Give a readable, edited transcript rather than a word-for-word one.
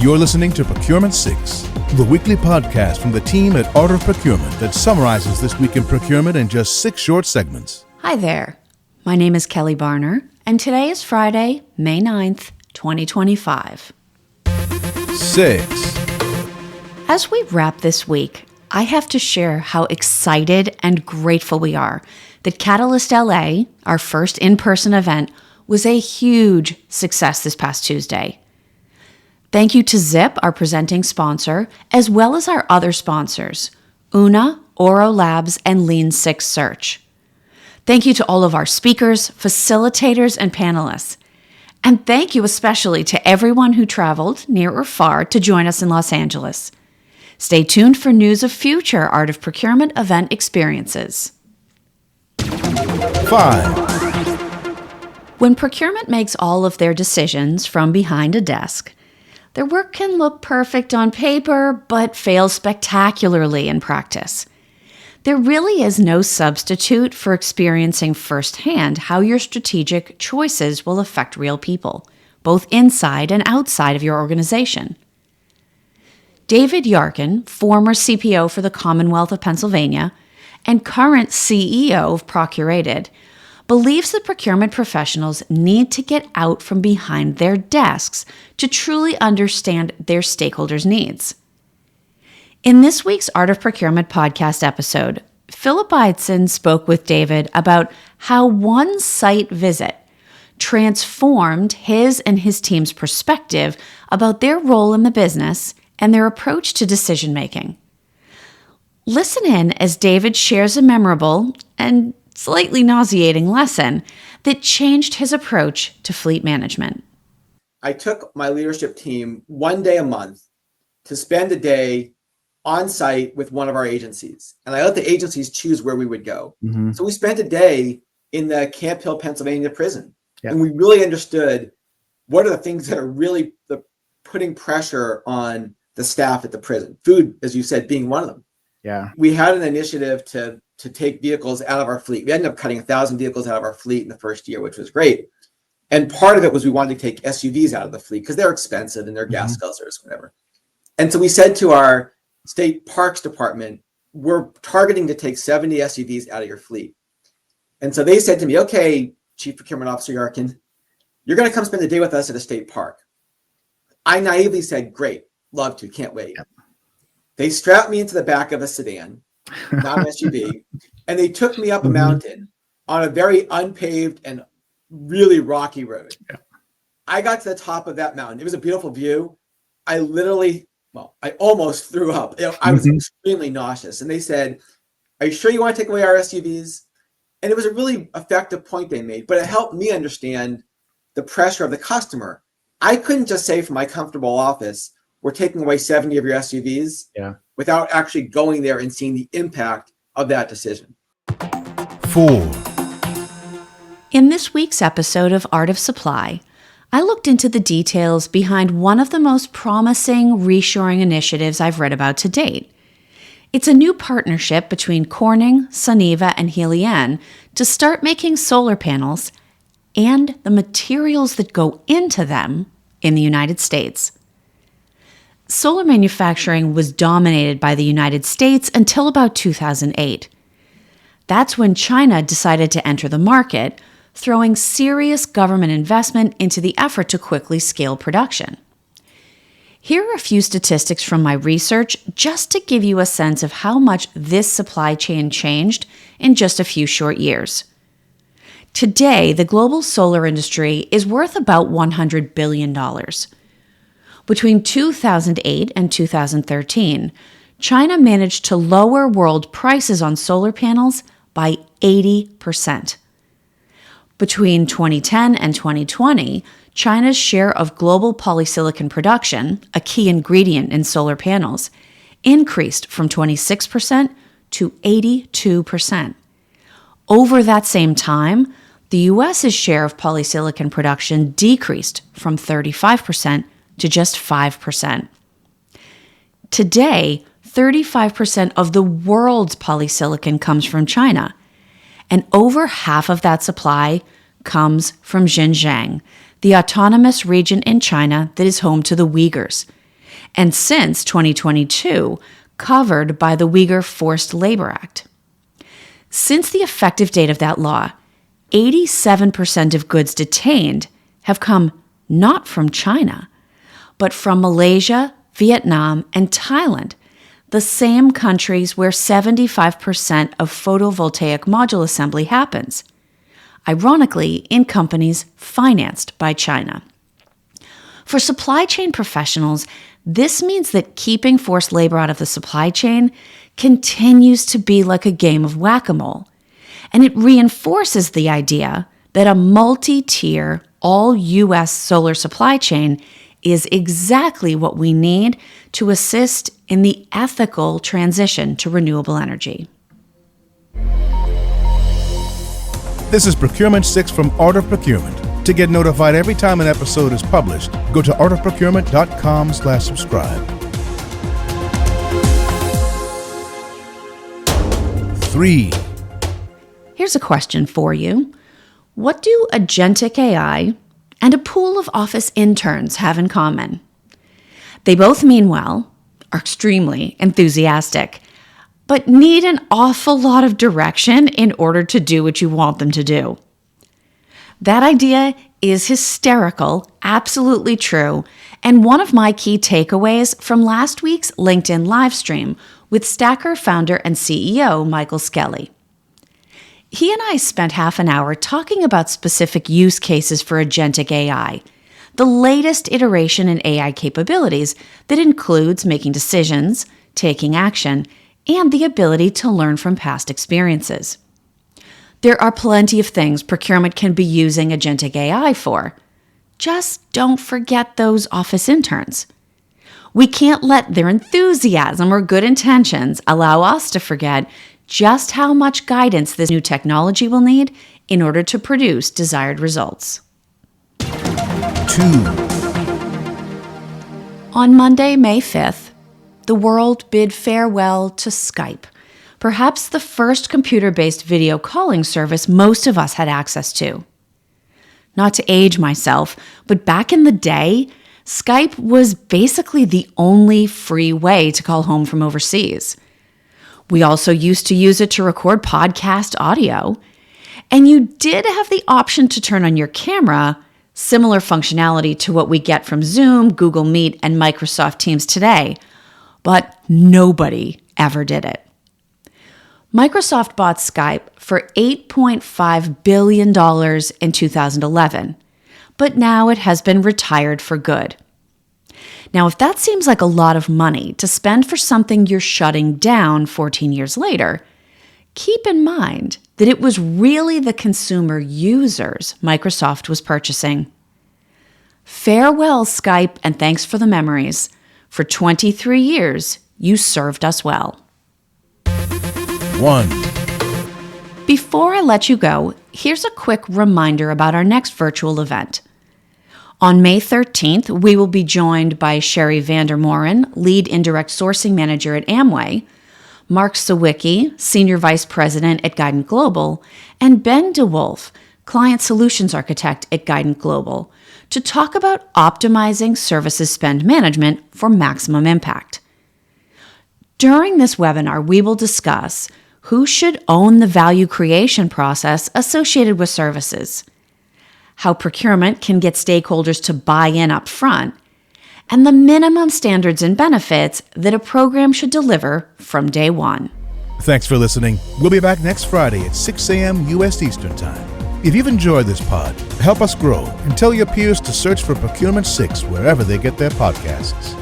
You're listening to Procurement 6, the weekly podcast from the team at Art of Procurement that summarizes this week in procurement in just 6 short segments. Hi there. My name is Kelly Barner, and today is Friday, May 9th, 2025. 6. As we wrap this week, I have to share how excited and grateful we are that Catalyst LA, our first in-person event, was a huge success this past Tuesday. Thank you to Zip, our presenting sponsor, as well as our other sponsors, Una, Oro Labs, and Lean Six Search. Thank you to all of our speakers, facilitators, and panelists. And thank you especially to everyone who traveled, near or far, to join us in Los Angeles. Stay tuned for news of future Art of Procurement event experiences. 5. When procurement makes all of their decisions from behind a desk, their work can look perfect on paper, but fail spectacularly in practice. There really is no substitute for experiencing firsthand how your strategic choices will affect real people, both inside and outside of your organization. David Yarkin, former CPO for the Commonwealth of Pennsylvania and current CEO of Procurated, believes that procurement professionals need to get out from behind their desks to truly understand their stakeholders' needs. In this week's Art of Procurement podcast episode, Philip Eidson spoke with David about how one site visit transformed his and his team's perspective about their role in the business and their approach to decision-making. Listen in as David shares a memorable and slightly nauseating lesson that changed his approach to fleet management. I took my leadership team one day a month to spend a day on site with one of our agencies. And I let the agencies choose where we would go. Mm-hmm. So we spent a day in the Camp Hill, Pennsylvania prison. Yeah. And we really understood what are the things that are really putting pressure on the staff at the prison. Food, as you said, being one of them. Yeah. We had an initiative to take vehicles out of our fleet. We ended up cutting 1,000 vehicles out of our fleet in the first year, which was great. And part of it was we wanted to take SUVs out of the fleet because they're expensive and they're gas guzzlers, whatever. And so we said to our state parks department, we're targeting to take 70 SUVs out of your fleet. And so they said to me, okay, Chief Procurement Officer Yarkin, you're going to come spend the day with us at a state park. I naively said, great, love to, can't wait. Yep. They strapped me into the back of a sedan, not an SUV, and they took me up a mountain on a very unpaved and really rocky road. Yeah. I got to the top of that mountain. It was a beautiful view. I almost threw up. I was extremely nauseous. And they said, are you sure you want to take away our SUVs? And it was a really effective point they made, but it helped me understand the pressure of the customer. I couldn't just say from my comfortable office, we're taking away 70 of your SUVs without actually going there and seeing the impact of that decision. 4. In this week's episode of Art of Supply, I looked into the details behind one of the most promising reshoring initiatives I've read about to date. It's a new partnership between Corning, Suniva, and Heliene to start making solar panels and the materials that go into them in the United States. Solar manufacturing was dominated by the United States until about 2008. That's when China decided to enter the market, throwing serious government investment into the effort to quickly scale production. Here are a few statistics from my research just to give you a sense of how much this supply chain changed in just a few short years. Today, the global solar industry is worth about $100 billion. Between 2008 and 2013, China managed to lower world prices on solar panels by 80%. Between 2010 and 2020, China's share of global polysilicon production, a key ingredient in solar panels, increased from 26% to 82%. Over that same time, the U.S.'s share of polysilicon production decreased from 35% to just 5%. Today, 35% of the world's polysilicon comes from China, and over half of that supply comes from Xinjiang, the autonomous region in China that is home to the Uyghurs. and since 2022, covered by the Uyghur Forced Labor Act. Since the effective date of that law, 87% of goods detained have come not from China, but from Malaysia, Vietnam, and Thailand, the same countries where 75% of photovoltaic module assembly happens, ironically in companies financed by China. For supply chain professionals, this means that keeping forced labor out of the supply chain continues to be like a game of whack-a-mole, and it reinforces the idea that a multi-tier, all-U.S. solar supply chain is exactly what we need to assist in the ethical transition to renewable energy. This is Procurement 6 from Art of Procurement. To get notified every time an episode is published, go to artofprocurement.com/subscribe. 3. Here's a question for you. What do agentic AI and a pool of office interns have in common? They both mean well, are extremely enthusiastic, but need an awful lot of direction in order to do what you want them to do. That idea is hysterical, absolutely true, and one of my key takeaways from last week's LinkedIn livestream with Stacker founder and CEO Michael Skelly. He and I spent half an hour talking about specific use cases for agentic AI, the latest iteration in AI capabilities that includes making decisions, taking action, and the ability to learn from past experiences. There are plenty of things procurement can be using agentic AI for. Just don't forget those office interns. We can't let their enthusiasm or good intentions allow us to forget just how much guidance this new technology will need in order to produce desired results. 2. On Monday, May 5th, the world bid farewell to Skype, perhaps the first computer-based video calling service most of us had access to. Not to age myself, but back in the day, Skype was basically the only free way to call home from overseas. We also used to use it to record podcast audio, and you did have the option to turn on your camera, similar functionality to what we get from Zoom, Google Meet, and Microsoft Teams today, but nobody ever did it. Microsoft bought Skype for $8.5 billion in 2011, but now it has been retired for good. Now, if that seems like a lot of money to spend for something you're shutting down 14 years later, keep in mind that it was really the consumer users Microsoft was purchasing. Farewell, Skype, and thanks for the memories. For 23 years, you served us well. 1. Before I let you go, here's a quick reminder about our next virtual event. On May 13th, we will be joined by Sherry Vandermoren, Lead Indirect Sourcing Manager at Amway, Mark Sawicki, Senior Vice President at Guidant Global, and Ben DeWolf, Client Solutions Architect at Guidant Global, to talk about optimizing services spend management for maximum impact. During this webinar, we will discuss who should own the value creation process associated with services, how procurement can get stakeholders to buy in up front, and the minimum standards and benefits that a program should deliver from day one. Thanks for listening. We'll be back next Friday at 6 a.m. U.S. Eastern Time. If you've enjoyed this pod, help us grow and tell your peers to search for Procurement 6 wherever they get their podcasts.